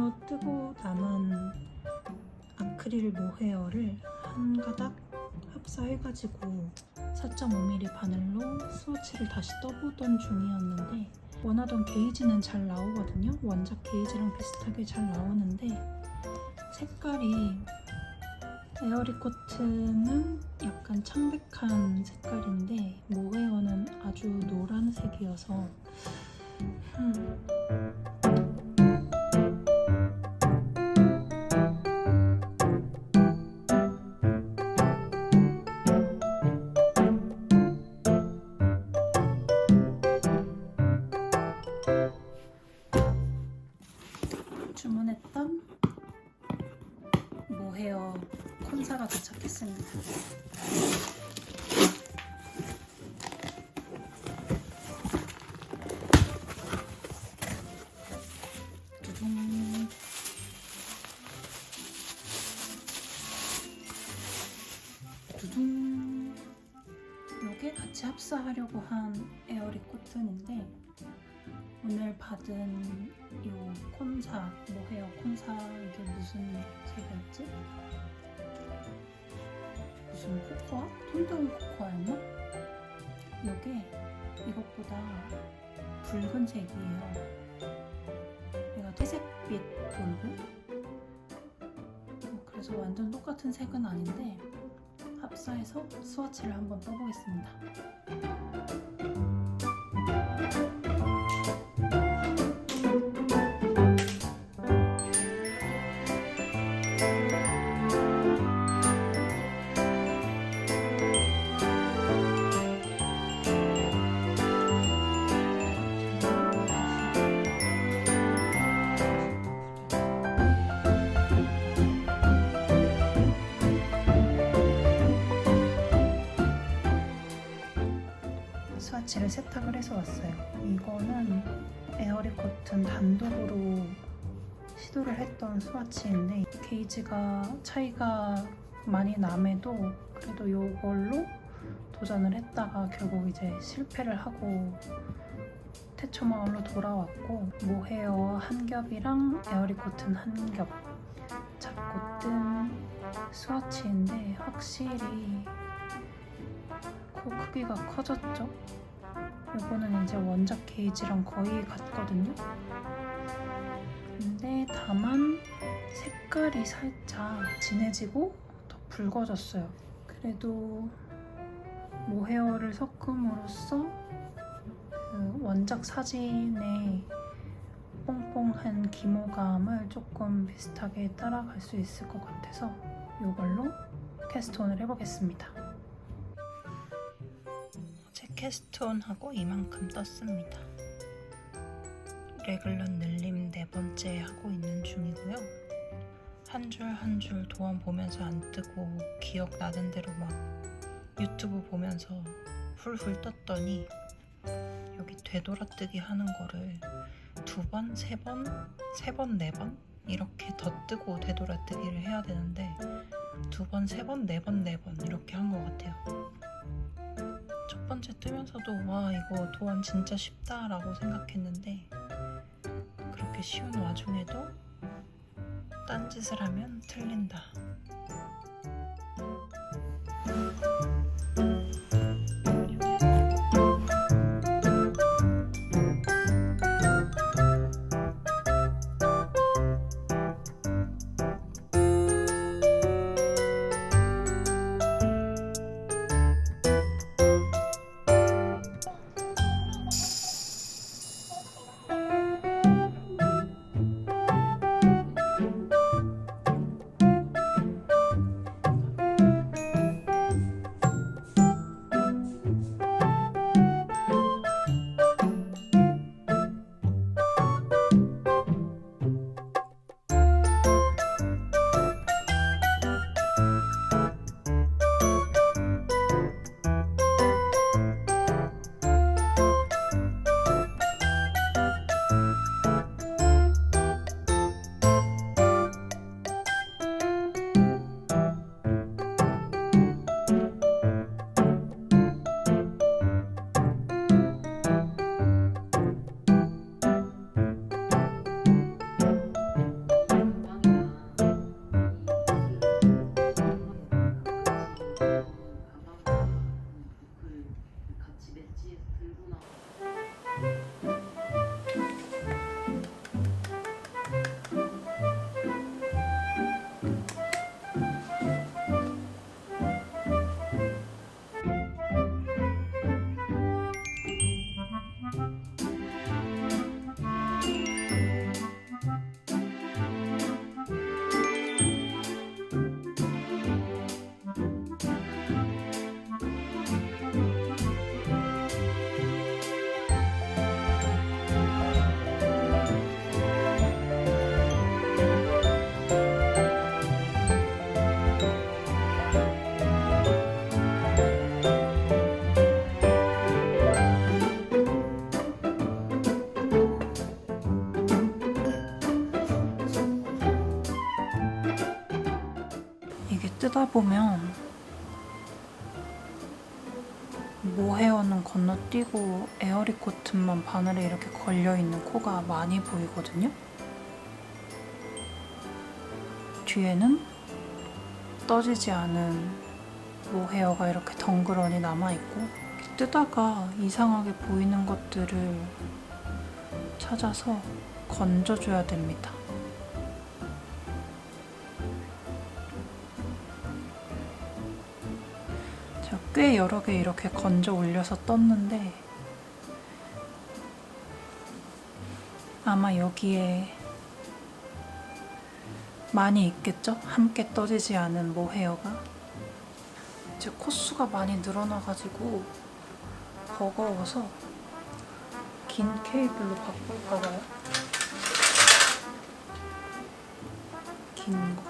분노 뜨고 남은 아크릴 모헤어를 한 가닥 합사해가지고 4.5mm 바늘로 스워치를 다시 떠보던 중이었는데 원하던 게이지는 잘 나오거든요. 원작 게이지랑 비슷하게 잘 나오는데 색깔이 에어리코트는 약간 창백한 색깔인데 모헤어는 아주 노란색이어서 주문했던 모헤어 콘사가 도착했습니다. 두둥. 두둥. 요게 같이 합사하려고 한 에어리 코튼인데 오늘 받은 요 콘사, 모헤어 콘사 이게 무슨 색이었지? 무슨 코코아? 톤다운 코코아였나? 이게 이것보다 붉은색이에요. 얘가 퇴색빛 돌고 그래서 완전 똑같은 색은 아닌데 합사해서 스와치를 한번 떠보겠습니다. 스와치를 세탁을 해서 왔어요. 이거는 에어리 코튼 단독으로 시도를 했던 스와치인데 게이지가 차이가 많이 남에도 그래도 이걸로 도전을 했다가 결국 이제 실패를 하고 태초마을로 돌아왔고 모헤어 한 겹이랑 에어리 코튼 한 겹 잡고 뜬 스와치인데 확실히 코 크기가 커졌죠? 이거는 이제 원작 게이지랑 거의 같거든요? 근데 다만 색깔이 살짝 진해지고 더 붉어졌어요. 그래도 모헤어를 섞음으로써 그 원작 사진의 뽕뽕한 기모감을 조금 비슷하게 따라갈 수 있을 것 같아서 이걸로 캐스톤을 해보겠습니다. 제 캐스톤하고 이만큼 떴습니다. 레글런 늘림 4번째 하고 있는 중이고요. 한 줄 한 줄 도안 보면서 안 뜨고 기억나는 대로 막 유튜브 보면서 훌훌 떴더니 여기 되돌아뜨기 하는 거를 2번, 3번, 3번, 4번 이렇게 더 뜨고 되돌아뜨기를 해야 되는데 2번, 3번, 4번, 4번 이렇게 한 것 같아요. 첫 번째 뜨면서도 와 이거 도안 진짜 쉽다 라고 생각했는데 그렇게 쉬운 와중에도 딴짓을 하면 틀린다. 이게 뜯어 보면 모헤어는 건너뛰고 에어리 코튼만 바늘에 이렇게 걸려있는 코가 많이 보이거든요. 뒤에는 떠지지 않은 모헤어가 이렇게 덩그러니 남아있고, 뜨다가 이상하게 보이는 것들을 찾아서 건져줘야 됩니다. 제가 꽤 여러 개 이렇게 건져 올려서 떴는데 아마 여기에 많이 있겠죠? 함께 떠지지 않은 모헤어가. 제 코수가 많이 늘어나가지고 버거워서 긴 케이블로 바꿀까봐요. 긴 거.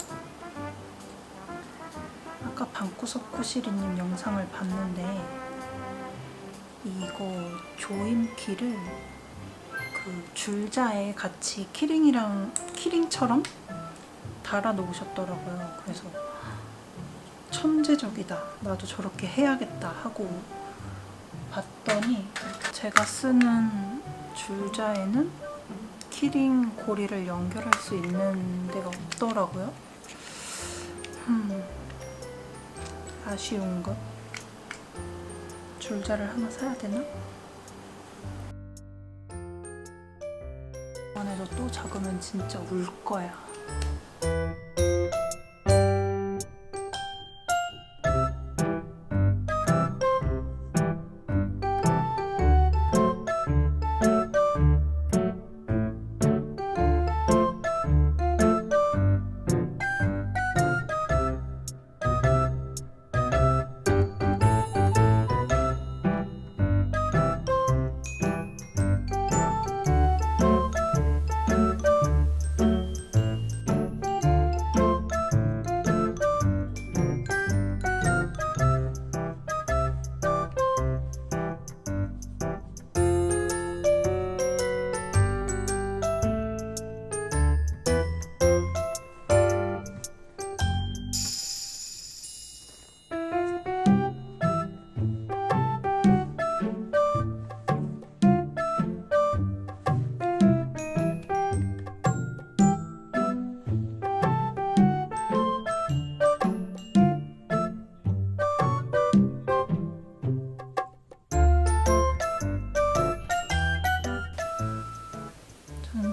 아까 방구석 코시리님 영상을 봤는데 이거 조임키를 그 줄자에 같이 키링처럼 달아 놓으셨더라고요. 그래서 천재적이다, 나도 저렇게 해야겠다 하고 봤더니 제가 쓰는 줄자에는 키링 고리를 연결할 수 있는 데가 없더라고요. 아쉬운 것. 줄자를 하나 사야 되나? 이번에도 또 작으면 진짜 울 거야.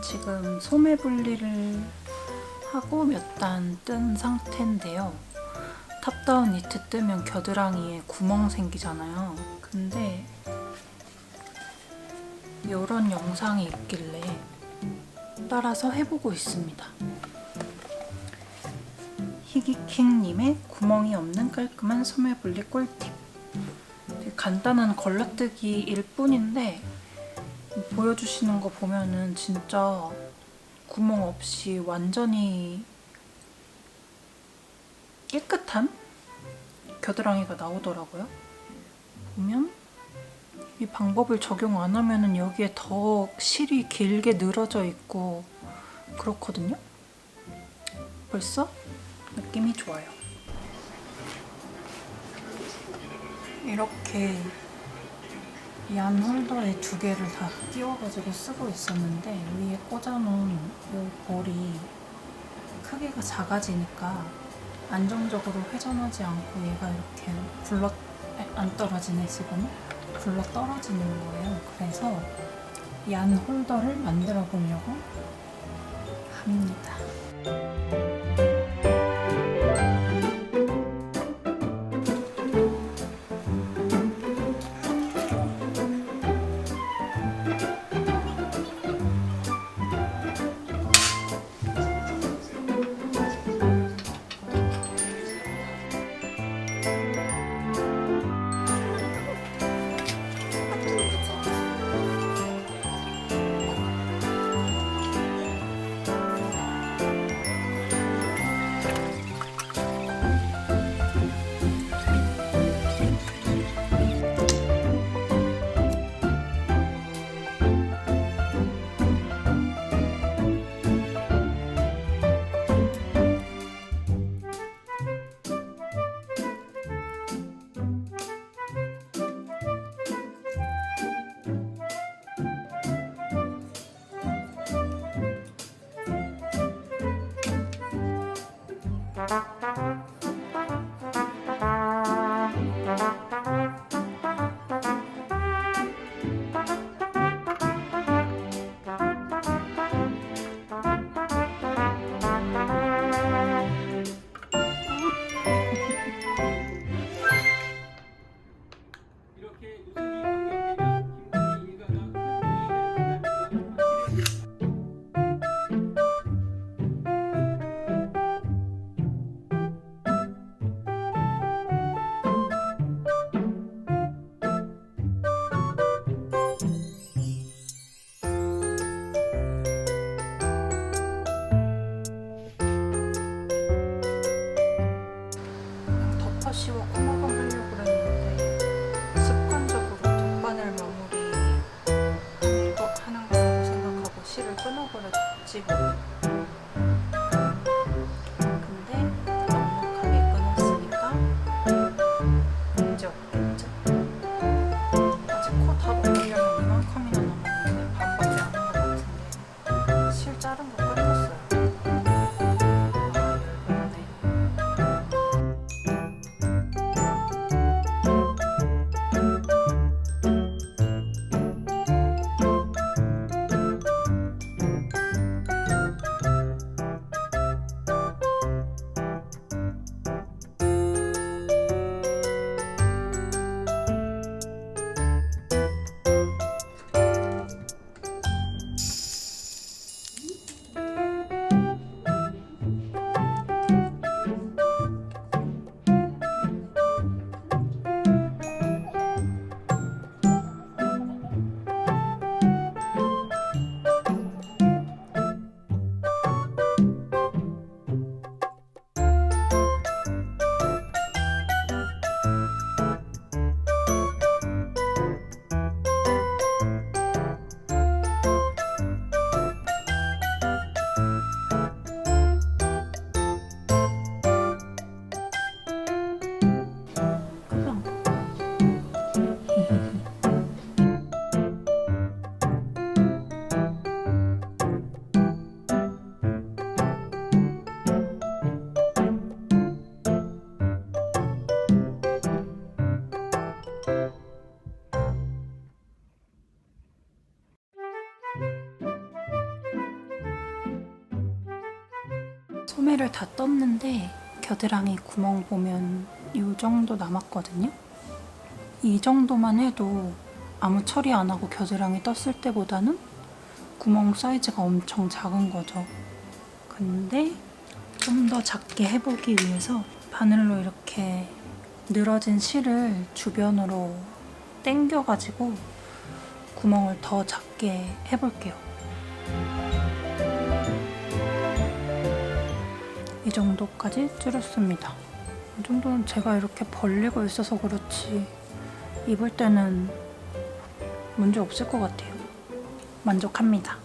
지금 소매 분리를 하고 몇 단 뜬 상태인데요. 탑다운 니트 뜨면 겨드랑이에 구멍 생기잖아요. 근데 이런 영상이 있길래 따라서 해보고 있습니다. 희귀킹님의 구멍이 없는 깔끔한 소매 분리 꿀팁. 되게 간단한 걸러뜨기일 뿐인데 보여주시는 거 보면은 진짜 구멍 없이 완전히 깨끗한 겨드랑이가 나오더라고요. 보면 이 방법을 적용 안 하면은 여기에 더 실이 길게 늘어져 있고 그렇거든요. 벌써 느낌이 좋아요. 이렇게 얀 홀더에 2개를 다 끼워가지고 쓰고 있었는데 위에 꽂아놓은 이 볼이 크기가 작아지니까 안정적으로 회전하지 않고 얘가 이렇게 안 떨어지네. 지금 굴러 떨어지는 거예요. 그래서 얀 홀더를 만들어 보려고 합니다. 이렇게 우승이 확정되면 김건희 일가가 큰 이익을 본다는 건 확실해요. 덮어씌워 코막음 하려고 그랬는데 습관적으로 덮바늘 마무리 하는 거라고 생각하고 실을 끊어버렸지 뭐. 근데 넉넉하게 끊었으니까 문제 없겠죠? 아직 코 다 먹으려면 이만큼이나 남았는데 반밖에 안 한 것 같은데 실 자른 거 끝났어요. 소매를 다 떴는데 겨드랑이 구멍 보면 이 정도 남았거든요. 이 정도만 해도 아무 처리 안 하고 겨드랑이 떴을 때보다는 구멍 사이즈가 엄청 작은 거죠. 근데 좀 더 작게 해보기 위해서 바늘로 이렇게 늘어진 실을 주변으로 당겨가지고 구멍을 더 작게 해볼게요. 이 정도까지 줄였습니다. 이 정도는 제가 이렇게 벌리고 있어서 그렇지 입을 때는 문제 없을 것 같아요. 만족합니다.